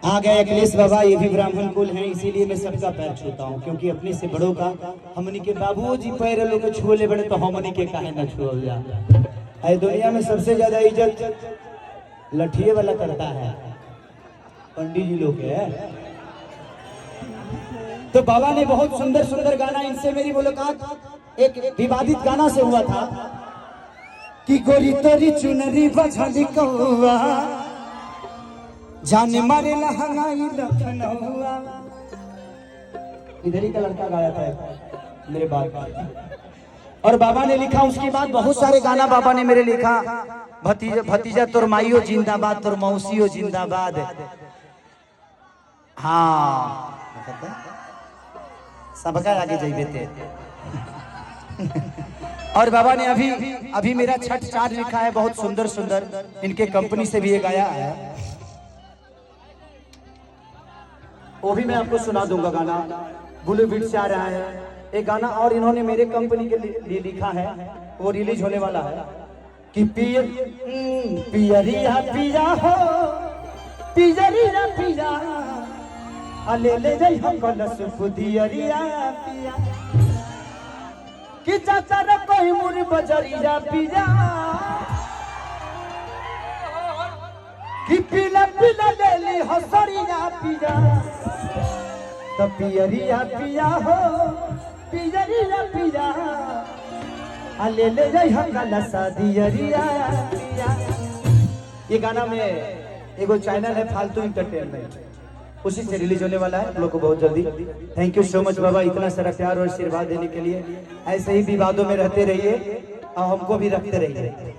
आ गए अखिलेश बाबा, ये भी ब्राह्मण कुल हैं, इसीलिए मैं सबका पैर छूता हूँ, क्योंकि अपने से बड़ों का हमनी के बाबूजी पैर लोग छुए ले बड़े तो हमनी के काहे न छुअल जा। अरे दुनिया में सबसे ज्यादा इज्जत लठिए वाला करता है, पंडित जी लोग है। तो बाबा ने बहुत सुंदर सुंदर गाना, इनसे मेरी मुलाकात एक विवादित गाना से हुआ था कि गोरी तोरी चुनरी बझली कौआ जाने मारे लहंगाई लखनऊआ। इधर ही का लड़का गाया था मेरे बाप। और बाबा ने लिखा उसके बाद बहुत सारे गाना बाबा ने मेरे लिखा। भतीजा भतीजा तोर माइयो जिंदाबाद, तोर मौसियो जिंदाबाद। हाँ सबका आगे जाइए थे। और बाबा ने अभी मेरा छठ चार लिखा है, बहुत सुंदर सुंदर, इनके कंपनी से भी ये गाया है, वो भी मैं आपको सुना दूंगा गाना। ब्लू बीट से आ रहा है एक गाना, और इन्होंने मेरे कंपनी के लिए लिखा है, वो रिलीज होने वाला है कि पियरिया पिया हो पियरिया पिया अले ले जाई हम कलश बुधियरिया पिया कि चाचा रे कोई मुर बजरिया पिया कि पीला पीला लेली हसरिया पिया तो पियरिया पिया हो पियरिया पिया अले ले जाई हम कलश दियरिया पिया। ये गाना में एगो चैनल है फालतू एंटरटेनमेंट, उसी से रिलीज होने वाला है आप लोग को बहुत जल्दी। थैंक यू सो मच बाबा, इतना सारा प्यार और आशीर्वाद देने के लिए। ऐसे ही विवादों में रहते रहिए और हमको भी रखते रहिए।